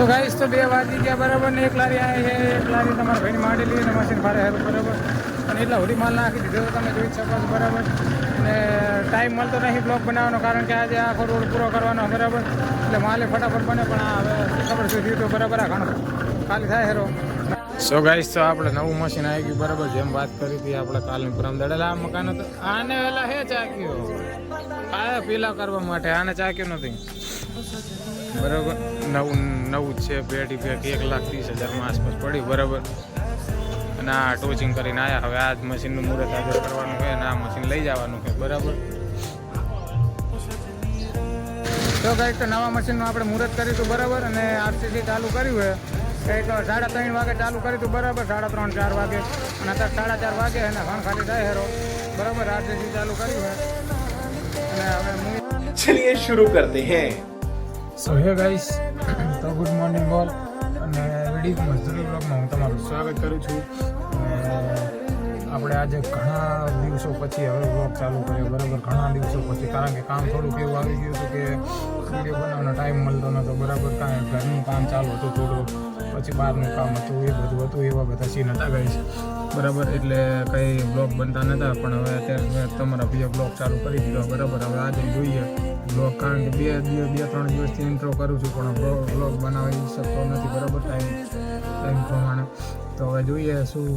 So guys તો 2 વાગી ગયા બરાબર ને એક લારી આવી છે, એક લારી તમારા ભાઈની માંડેલી અને મશીન ફારે હેરું બરાબર અને એટલા સુધી માલ નાખી દીધો તમે જોઈ શકો છો બરાબર. અને ટાઈમ મળતો નહીં બ્લોગ બનાવવાનો કારણ કે આજે આખો રોડ પૂરો કરવાનો બરાબર એટલે માલે ફટાફટ બને પણ હવે ખબર સુધી તો બરાબર આ ઘણો ખાલી થાય હેરો. સો ગાઈસ તો આપણે નવું મશીન આવી ગયું બરાબર જેમ વાત કરી હતી આપણે કાલની પરમ દડેલા આ મકાન હતો આને વેલા હે ચાક્યો આ પીલા કરવા માટે આને ચાક્યો નથી બરાબર. નવું જ છે પેટી પેક 1,30,000 આસપાસ પડી બરાબર. અને આ ટોચિંગ કરીને આવ્યા હવે આ જ મશીનનું મુહૂર્ત આજે કરવાનું હોય અને આ મશીન લઈ જવાનું છે બરાબર. તો કંઈક તો નવા મશીનનું આપણે મુહૂર્ત કર્યું હતું બરાબર અને આરસીસી ચાલુ કર્યું હોય કંઈક 3:30 વાગે ચાલુ કર્યું હતું બરાબર 3:30 4 વાગે અને અત્યારે 4:30 વાગે અને ઘણ ખાલી થાય હેરો બરાબર. આરસીસી ચાલુ કર્યું હોય અને હવે चलिए शुरू करते हैं. સો હે ગાઈસ તો ગુડ મોર્નિંગ ઓલ અને વિડીયો મજદૂરી બ્લોગમાં હું તમારું સ્વાગત કરું છું. આપણે આજે ઘણા દિવસો પછી હવે બ્લોગ ચાલુ કર્યો બરાબર ઘણા દિવસો પછી કારણ કે કામ થોડુંક એવું આવી ગયું હતું કે વિડીયો બનાવવાનો ટાઈમ મળતો નહોતો બરાબર. કાંઈ ઘરનું કામ ચાલુ હતું થોડું પછી બહારનું કામ હતું એ બધું હતું એવા બધા સીન હતા ગાઈસ બરાબર. એટલે કંઈ બ્લોગ બનતા નહોતા પણ હવે અત્યારે તમારા બીજા બ્લોગ ચાલુ કરી દીધો બરાબર. હવે આજે જોઈએ બ્લોગ કારણ કે 2-3 દિવસથી ઇન્ટ્રો કરું છું પણ બ્લોગ બનાવી શકતો નથી બરાબર ટાઈમ પ્રમાણે. તો હવે જોઈએ શું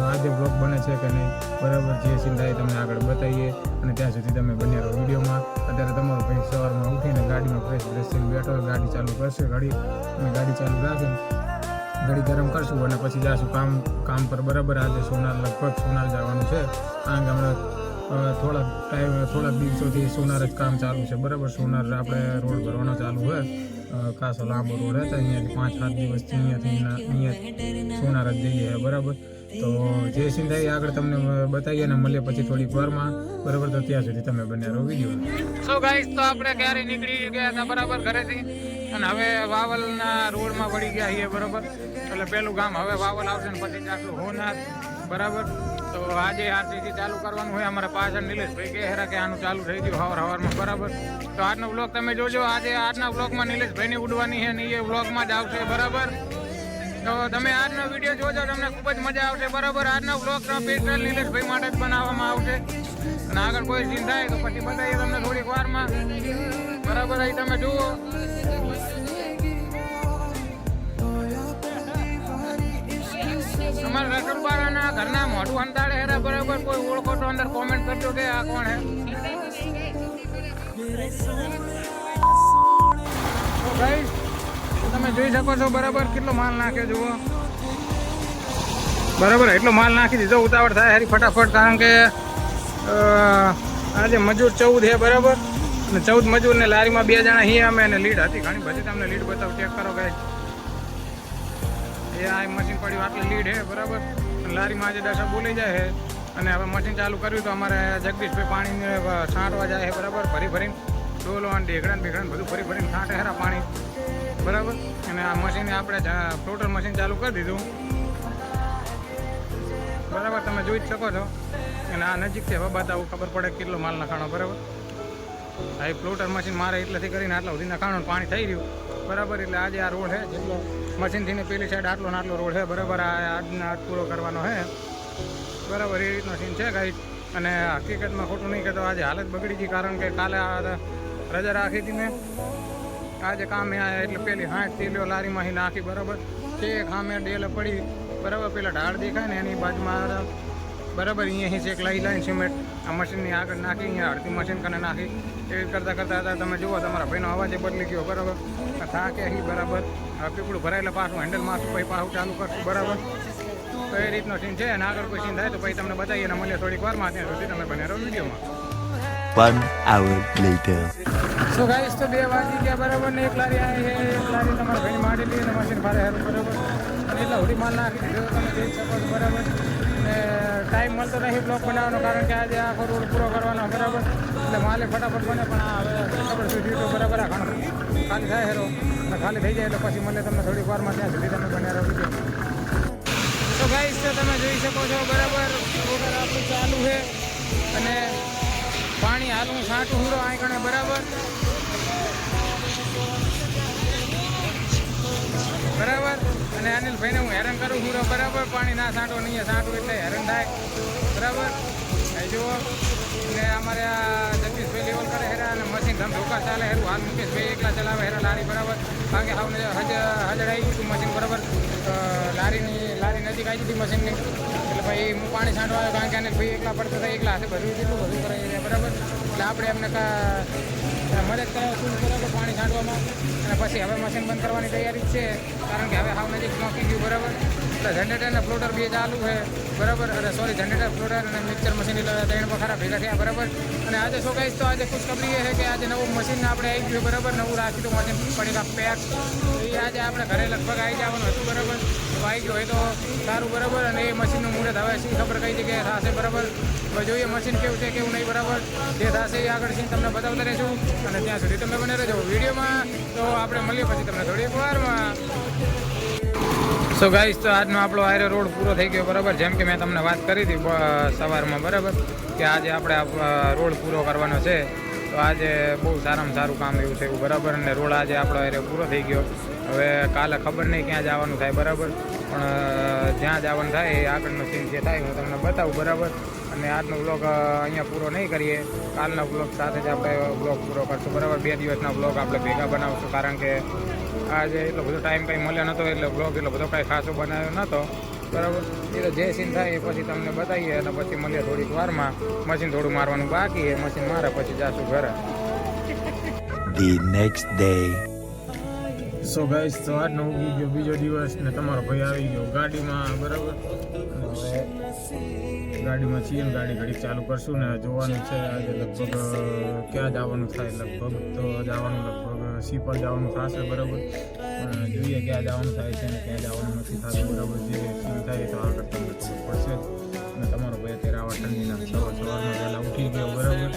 આજે બ્લોગ બને છે કે નહીં બરાબર. જે સીન થાય તમને આગળ બતાવીએ અને ત્યાં સુધી તમે બન્યા રહો વિડીયોમાં. અત્યારે તમારો ભાઈ સવારમાં ઉઠીને ગાડીમાં ફ્રેશ થઈને બેઠો ગાડી ચાલુ કરશે ગાડી ચાલુ રાખીને ગાડી ગરમ કરશું અને પછી જઈશું કામ પર બરાબર. આજે લગભગ સોનાર જવાનું છે કારણ કે હમણાં થોડાક દિવસોથી સોનાર જ કામ ચાલુ છે બરાબર. સોનાર આપણે રોડ ભરવાનો ચાલુ હોય ખાસો લાંબો રોડ હતો અહીંયાથી 5-7 દિવસથી અહીંયા સોનાર જ જઈએ બરાબર. તો જે સીન થાય આગળ તમને બતાવીએ ને મળીએ પછી થોડીક વારમાં બરાબર. તો ત્યાં સુધી તમે બન્યા રહો વિડીયો. સો ગાઈસ તો આપણે ક્યારે નીકળી ગયા હતા બરાબર ઘરેથી અને હવે વાવલના રોડમાં વળી ગયા છીએ બરાબર. એટલે પેલું ગામ હવે વાવલ આવશે ને પછી આટલું હોનાર બરાબર. તો આજે આરસીસી ચાલુ કરવાનું હોય અમારા પાછળ નિલેશભાઈ કહે હેરા કે આનું ચાલુ થઈ ગયું હવારમાં બરાબર. તો આજનો બ્લોગ તમે જોજો આજના બ્લોગમાં નિલેશભાઈની ઉડવાની છે ને એ બ્લોગમાં જ આવશે બરાબર. તો તમે આજનો વિડીયો જોજો તમને ખૂબ જ મજા આવશે બરાબર. આજનો બ્લોગ સ્પેશિયલ નિલેશભાઈ માટે જ બનાવવામાં આવશે અને આગળ કોઈ સીન થાય તો પછી બતાવીએ તમને થોડીક વારમાં બરાબર. અહીં તમે જુઓ અમારા રસોડવાળાના ઘરના મોઢું અંતાડે હેરા બરાબર. કોઈ ઓળખો તો અંદર કોમેન્ટ કરજો કે આ કોણ હે. તો ગાઈસ તમે જોઈ શકો છો બરાબર કેટલો માલ નાખ્યો જુઓ બરાબર. એટલો માલ નાખી દીધો ઉતાવળ થાય હારી ફટાફટ કારણ કે આજે મજૂર 14 છે બરાબર. અને 14 મજૂરને લારીમાં 2 જણા અહીં અમે અને લીડ હતી ઘણી બધી તમને લીડ બતાવું ચેક કરો ગાઈસ. એ આ મશીન પડ્યું આટલી લીડ છે બરાબર. લારીમાં આજે દશા બોલી જાય છે અને હવે મશીન ચાલુ કર્યું તો અમારે જગદીશભાઈ પાણીને છાંટવા જાય છે બરાબર. ભરીને ડોલો અને ઢેકડાને બધું ભરીને છાંટે હેરા પાણી બરાબર. અને આ મશીને આપણે ફ્લોટર મશીન ચાલુ કરી દીધું બરાબર. તમે જોઈ જ શકો છો અને આ નજીકથી હવે બતાવું ખબર પડે કેટલો માલ નખાણો બરાબર. આ ફ્લોટર મશીન મારે એટલેથી કરીને આટલા સુધી નખાણો પાણી થઈ રહ્યું બરાબર. એટલે આજે આ રોડ છે જેટલો મશીનથી ને પેલી સાઈડ આટલો રોડ છે બરાબર. આજના પૂરો કરવાનો છે બરાબર. એ રીતનો સીન છે ગાઈસ. અને હકીકતમાં ખોટું નહીં કહેતો આજે હાલત બગડી ગઈ કારણ કે કાલે રજા રાખી હતી મેં આજે કામે આવ્યા એટલે પેલી 60 થેલીઓ લારીમાં અહીં નાખી બરાબર. એક સામે ડેલ પડી બરાબર. પેલા ઢાળ દેખાય ને એની બાજુમાં બરાબર અહીંયાથી ચેક લાવીને સિમેન્ટ આ મશીનની આગળ નાખી અહીંયા અડધી મશીન કને નાખી એવી કરતાં હતા તમે જુઓ તમારા ભાઈનો અવાજ બદલી ગયો બરાબર. થાકે અહીં બરાબર. પીપળું ભરાયેલા પાછું હેન્ડલ મારશું પછી પાછું ચાલુ કરશું બરાબર. તો એ રીતનો સીન છે અને આગળ કોઈ સીન થાય તો પછી તમને બતાવીએ ને મળીએ થોડીક વારમાં ત્યાં સુધી તમે બને રહો વિડીયોમાં. 1 hour later. સો ગાઈસ તો 2 વાગી ગયા બરાબર ને એક લારી આવી છે, એક લારી તમારા ભાઈની માંડેલી અને મશીન ફારે હેરું બરાબર. અને એટલા સુધી માલ નાખી દીધો તમે જોઈ શકો છો બરાબર. ને ટાઈમ મળતો નહીં બ્લોગ બનાવવાનો કારણ કે આજે આખો રોડ પૂરો કરવાનો બરાબર. એટલે માલે ફટાફટ બને પણ હવે ખબર સુધી તો બરાબર આ ઘણો ખાલી થાય હેરો અને ખાલી થઈ જાય એટલે પછી મળે તમને થોડીક વારમાં ત્યાં સુધી તમે બન્યા રહો વિડીયો. તો ગાઈસ તો તમે જોઈ શકો છો બરાબર રોડ આપણું ચાલુ છે અને પાણી હાલ હું છાંટું હુંડો અહીં કણે બરાબર. અને અનિલભાઈને હું હેરાન કરું છું બરાબર, પાણી ના છાંટો નહીં છાંટું એટલે હેરાન થાય બરાબર. જુઓ અને અમારે આ જગદીશભાઈ લેવલ કરે હેરા અને મશીન ધમ ધોકા ચાલે હેરું. હાલ મુકેશભાઈ એકલા ચલાવે હેરા લારી બરાબર, કારણ કે હાવ હજડાઈ ગયું હતું મશીન બરાબર. લારી નજીક આવી હતી મશીનની એટલે ભાઈ હું પાણી છાંટવા આવ્યો, કારણ કે અનિલભાઈ એકલા પડતા હતા, એકલા હાથે બધું કેટલું બધું કરાવી બરાબર. એટલે આપણે એમને મદદ કરાવશું બરાબર પાણી છાંટવામાં. અને પછી હવે મશીન બંધ કરવાની તૈયારી જ છે, કારણ કે હવે હાવ નજીક નોકી ગયું બરાબર. એટલે જનરેટર અને ફ્લોટર બે ચાલુ છે બરાબર. અને સોરી, જનરેટર ફ્લોટર અને મિક્સર મશીન ત્રણ ખરા ભેગા થયા બરાબર. અને આજે શું કહીશ તો આજે ખુશખબરી એ છે કે આજે નવું મશીન આપણે આવી ગયું બરાબર, નવું રાખ્યું તો મશીન પડી પેક. એ આજે આપણે ઘરે લગભગ આવી જવાનું હતું બરાબર, તો આવી ગયું હોય તો સારું બરાબર. અને એ મશીનનું મુહૂર્ત હવે શી ખબર કઈ જગ્યાએ થશે બરાબર. હવે જોઈએ મશીન કેવું છે કેવું નહીં બરાબર. જે થશે એ આગળ સીન તમને બતાવતા રહીશું. અને ત્યાં સુધી તમે બને રહેજો વિડીયોમાં. તો આપણે મળીએ પછી તમને થોડીક વારમાં. સો ગાઈસ, તો આજનો આપણો આયરો રોડ પૂરો થઈ ગયો બરાબર. જેમ કે મેં તમને વાત કરી હતી સવારમાં બરાબર, કે આજે આપણે રોડ પૂરો કરવાનો છે. તો આજે બહુ સારામાં સારું કામ એવું થયું બરાબર. અને રોડ આજે આપણો આયરો પૂરો થઈ ગયો. હવે કાલે ખબર નહીં ક્યાં જવાનું થાય બરાબર, પણ જ્યાં જવાનું થાય એ આગળનો સીન જે થાય હું તમને બતાવું બરાબર. અને આજનો બ્લોગ અહીંયા પૂરો નહીં કરીએ, કાલના બ્લોગ સાથે જ આપણે બ્લોગ પૂરો કરશું બરાબર. 2 દિવસના બ્લોગ આપણે ભેગા બનાવશું, કારણ કે આજે એટલો બધો ટાઈમ કંઈ મળ્યો નહોતો, એટલે બ્લોગ એટલો બધો કાંઈ ખાસો બનાવ્યો નહોતો બરાબર. એ તો જે સીન થાય એ પછી તમને બતાવીએ અને પછી મળીએ થોડીક વારમાં. મશીન થોડું મારવાનું બાકી છે, મશીન મારે પછી જાશું ઘરે. The next day. So guys, તો આજનો ઉગી ગયો બીજો દિવસ ને તમારો ભાઈ આવી ગયો ગાડીમાં બરાબર. ગાડીમાં છીએ ને ગાડી ઘડીક ચાલુ કરશું ને જોવાનું છે આજે લગભગ ક્યાં જવાનું થાય. લગભગ તો જવાનું લગભગ સીપર જવાનું થશે બરાબર. જોઈએ ક્યાં જવાનું થાય છે ને ક્યાં જવાનું નથી થતું બરાબર. જે સીન થાય તો આગળ તમને ખબર પડશે. અને તમારો ભાઈ અત્યારે આવા ઠંડીના સવારમાં વહેલા ઉઠી ગયો બરાબર.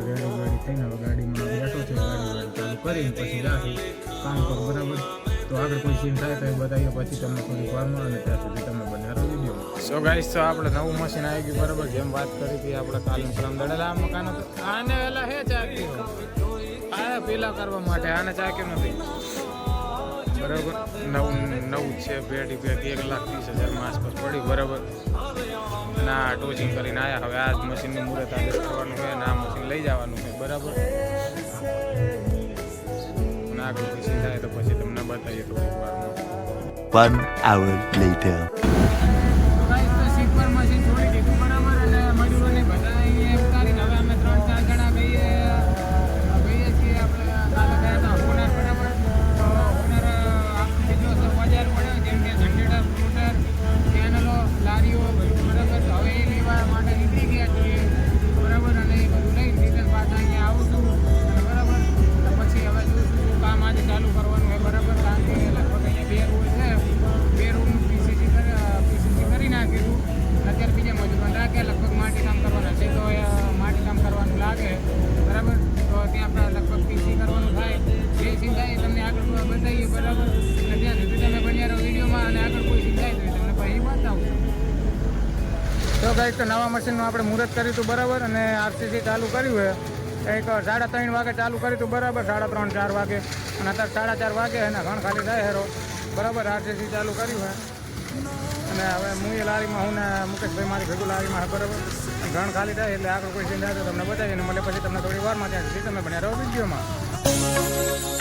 રેડી થઈને હવે ગાડીમાં બેઠો છે. ગાડી ચાલુ કરીને પછી જાશું કામ કરો બરાબર. તો આગળ કોઈ સીન થાય તો એ બતાવીએ પછી તમને થોડીક વારમાં. અને ત્યાં સુધી તમે બનાવો વિડીયો. સો ગાઈસ, તો આપણે નવું મશીન આવી ગયું બરાબર. જેમ વાત કરી હતી આપણે કાલે પરમ દડેલા આ મકાન હતું. આને એલા હે ચાક્યું આ પેલા કરવા માટે, આને ચાક્યું નથી બરાબર. નવું છે ભેડી ભેગ 1,30,000 આસપાસ પડી બરાબર. ના ટોચિંગ કરીને આવ્યા. હવે આ મશીનનું મુહૂર્ત આજે કરવાનું છે અને આ મશીન લઈ જવાનું છે બરાબર. ના આગળ પછી થાય તો પછી તમને બતાવીએ થોડીક વારમાં. 1 hour later. મશીન છોડી દીધું બરાબર. અને મજૂરોને બધા અહીંયા ઉતારીને હવે અમે 3-4 જણા ગઈએ છીએ. આપણે કાલે ગયા હતા ઓનર બરાબર. તો ઓનર આપણે જો બજાર પડ્યો જેમ કે જનરેટર ફ્લોટર ચેનલો લારીઓ બધું બરાબર. હવે એ લેવા માટે નીકળી ગયા છીએ બરાબર. અને એ બધું લઈને રિટર્ન પાછા અહીંયા આવું છું બરાબર. પછી હવે જોઈશું કામ આજે ચાલુ કરવાનું હોય બરાબર. કારણ કે લગભગ અહીંયા 2 રૂમ છે, 2 રૂમનું પીસીસી કરી નાખ્યું. અત્યારે બીજા મજૂરો રાખ્યા લગભગ માટી કામ કરવાના છે. તો માટી કામ કરવાનું લાગે બરાબર. તો ત્યાં આપણે લગભગ પીસી કરવાનું થાય. જે સીન થાય તમને આગળ બતાવીએ બરાબર. અને ત્યાં સુધી તમે બન્યા રહો વિડીયોમાં. અને આગળ કોઈ સીન થાય તો તમને પછી બતાવું. તો કંઈક તો નવા મશીનનું આપણે મુહૂર્ત કર્યું હતું બરાબર. અને આરસીસી ચાલુ કર્યું છે કંઈક 3:30 વાગે ચાલુ કર્યું હતું બરાબર. 3:30-4 વાગે. અને અત્યારે 4:30 વાગે અને ઘણ ખાલી થાય હેરો બરાબર. આરસીસી ચાલુ કર્યું છે. અને હવે હું એ લારીમાં હું ને મુકેશભાઈ મારી ભેગું લારીમાં બરાબર. ઘણ ખાલી થાય એટલે આગળ કોઈ સીન થાય તો તમને બતાવીને મળે પછી તમને થોડી વારમાં ત્યાં સુધી તમે બન્યા રહો વિડીયોમાં.